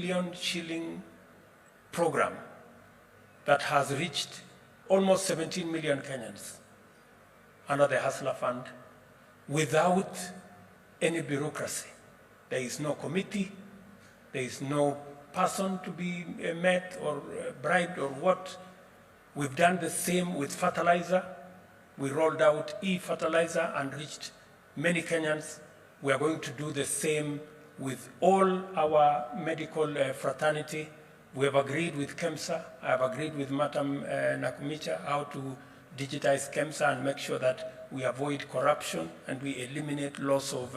billion shilling program that has reached almost 17 million Kenyans under the Hustler Fund without any bureaucracy. There is no committee, there is no person to be met or bribed or what. We've done the same with fertilizer. We rolled out e-fertilizer and reached many Kenyans. We are going to do the same with all our medical fraternity. We have agreed with KEMSA. I have agreed with Madam Nakumicha how to digitize KEMSA and make sure that we avoid corruption and we eliminate loss of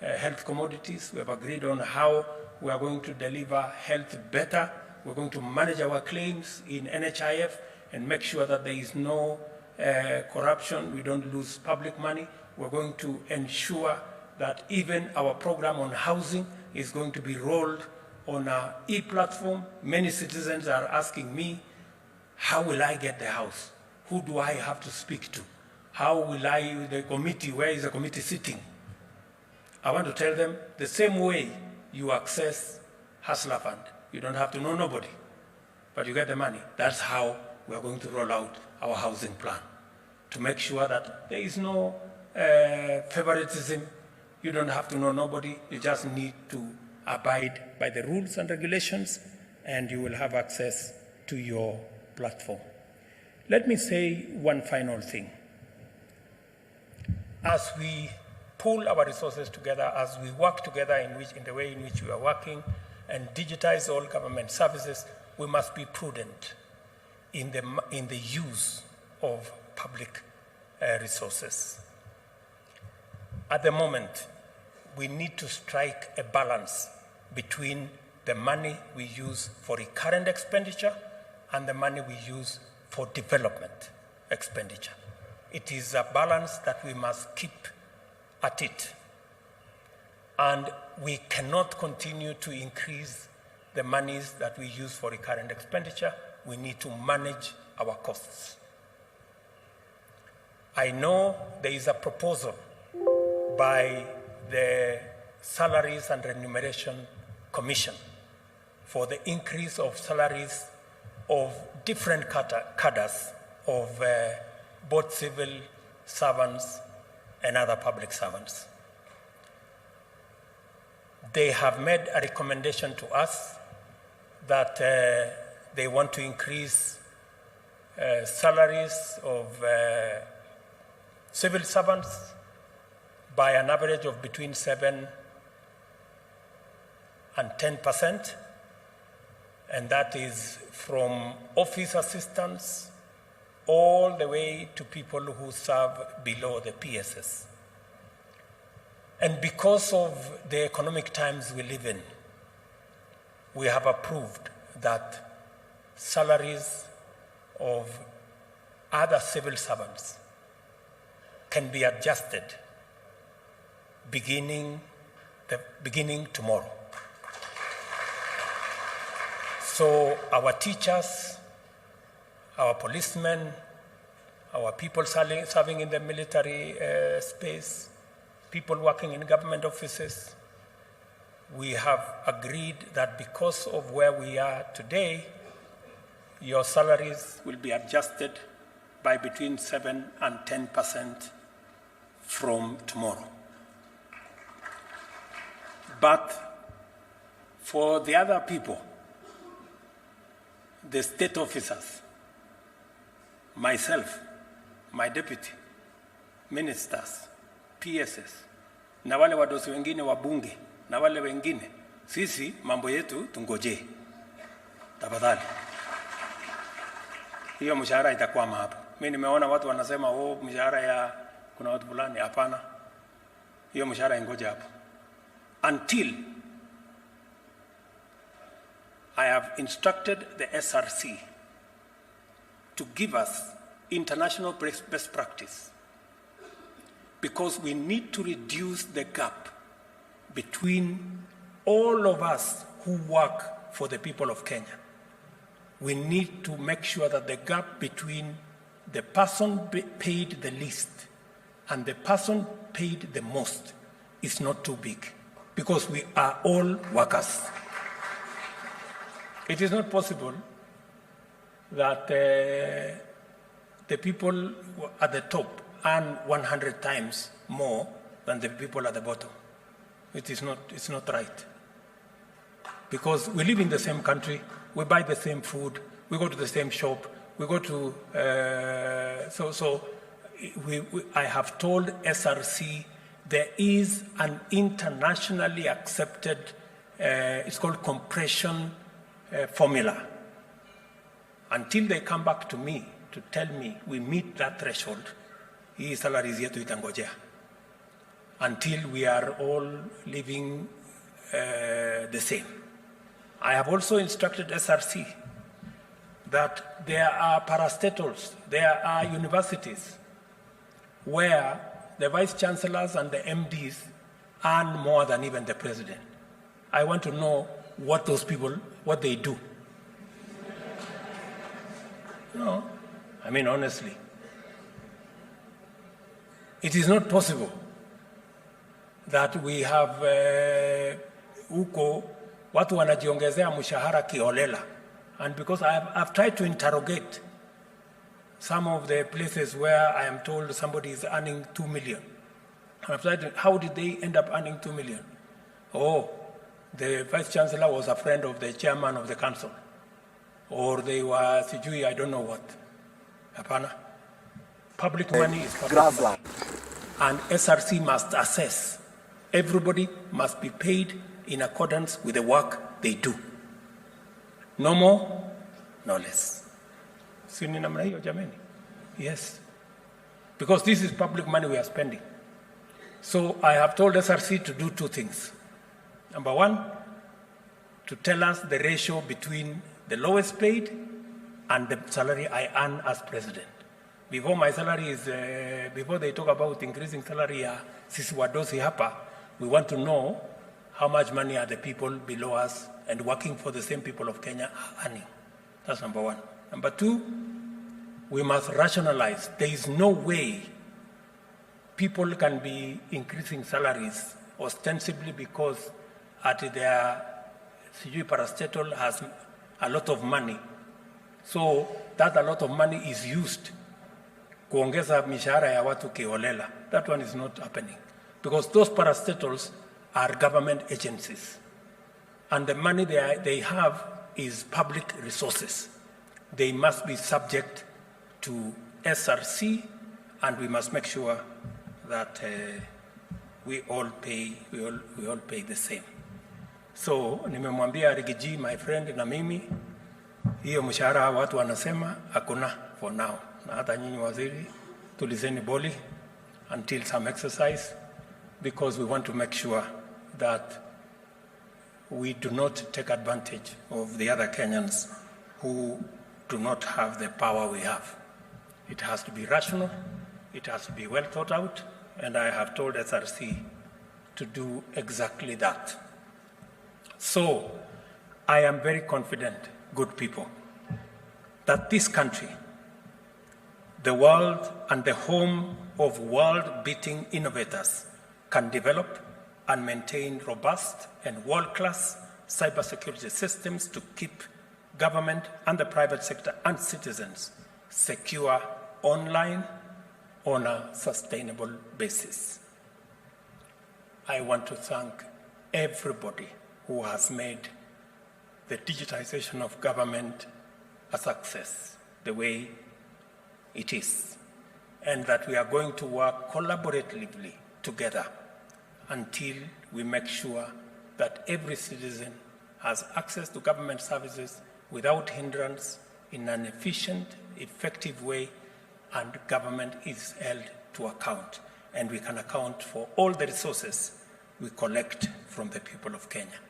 health commodities. We have agreed on how we are going to deliver health better. We're going to manage our claims in NHIF and make sure that there is no corruption. We don't lose public money. We're going to ensure that even our program on housing is going to be rolled on an e-platform. Many citizens are asking me, how will I get the house? Who do I have to speak to? How will I, the committee, where is the committee sitting? I want to tell them the same way you access Hustler Fund. You don't have to know nobody, but you get the money. That's how we are going to roll out our housing plan, to make sure that there is no favoritism. You don't have to know nobody. You just need to abide by the rules and regulations, and you will have access to your platform. Let me say one final thing. As we pool our resources together, as we work together in the way in which we are working and digitize all government services, we must be prudent in the use of public resources. At the moment, we need to strike a balance between the money we use for recurrent expenditure and the money we use for development expenditure. It is a balance that we must keep at it. And we cannot continue to increase the monies that we use for recurrent expenditure. We need to manage our costs. I know there is a proposal by the Salaries and Remuneration Commission for the increase of salaries of different cadres of both civil servants and other public servants. They have made a recommendation to us that they want to increase salaries of civil servants by an average of between 7 and 10%, and that is from office assistants all the way to people who serve below the PSS. And because of the economic times we live in, we have approved that salaries of other civil servants can be adjusted beginning tomorrow. So our teachers, our policemen, our people serving in the military space, people working in government offices, we have agreed that because of where we are today, your salaries will be adjusted by between 7 and 10% from tomorrow. But for the other people, the state officers, myself, my deputy, ministers, PSS, na wale wadosi wengine wa bunge, na wale wengine, sisi mambo yetu tungoje. Tafadhali. Hiyo mshahara itakwama hapo. Mimi nimeona watu wanasema mshahara ya kuna watu fulani, hapana. Hiyo mshahara ingoje hapo. Until I have instructed the SRC to give us international best practice, because we need to reduce the gap between all of us who work for the people of Kenya. We need to make sure that the gap between the person paid the least and the person paid the most is not too big, because we are all workers. It is not possible that the people at the top earn 100 times more than the people at the bottom. It's not right. Because we live in the same country, we buy the same food, we go to the same shop, we go to, I have told SRC there is an internationally accepted, it's called compression formula. Until they come back to me to tell me we meet that threshold, hii salaries yetu itangojea. Until we are all living the same. I have also instructed SRC that there are parastatals, there are universities where the vice chancellors and the MDs earn more than even the president. I want to know what those people, what they do. No, I mean honestly. It is not possible that we have huko watu wanajiongezea mshahara kiholela. And because I've tried to interrogate some of the places where I am told somebody is earning 2 million. And I've tried to, how did they end up earning 2 million? Oh, the vice chancellor was a friend of the chairman of the council. Or they were sijui, I don't know what. Hapana. Public money is public money. And SRC must assess. Everybody must be paid in accordance with the work they do. No more, no less. Sini namna hiyo jameni? Yes. Because this is public money we are spending. So I have told SRC to do two things. Number one, to tell us the ratio between the lowest paid and the salary I earn as president. Before my salary is, before they talk about increasing salary, sisi wadosi hapa, we want to know how much money are the people below us and working for the same people of Kenya are earning. That's number one. Number two, we must rationalize. There is no way people can be increasing salaries ostensibly because at their CG parastatal has a lot of money. So that a lot of money is used kuongeza mishahara ya watu kiholela. That one is not happening. Because those parastatals are government agencies. And the money they have is public resources. They must be subject to SRC, and we must make sure that we all pay the same. So nimemwambia Rigiji, my friend, na mimi hiyo mshahara watu wanasema hakuna for now. Na hata nyinyi waziri tulizeni boli until some exercise, because we want to make sure that we do not take advantage of the other Kenyans who do not have the power we have. It has to be rational, it has to be well thought out, and I have told SRC to do exactly that. So I am very confident, good people, that this country, the world and the home of world-beating innovators, can develop and maintain robust and world-class cybersecurity systems to keep government and the private sector and citizens secure online on a sustainable basis. I want to thank everybody who has made the digitization of government a success the way it is, and that we are going to work collaboratively together until we make sure that every citizen has access to government services without hindrance, in an efficient, effective way, and government is held to account. And we can account for all the resources we collect from the people of Kenya.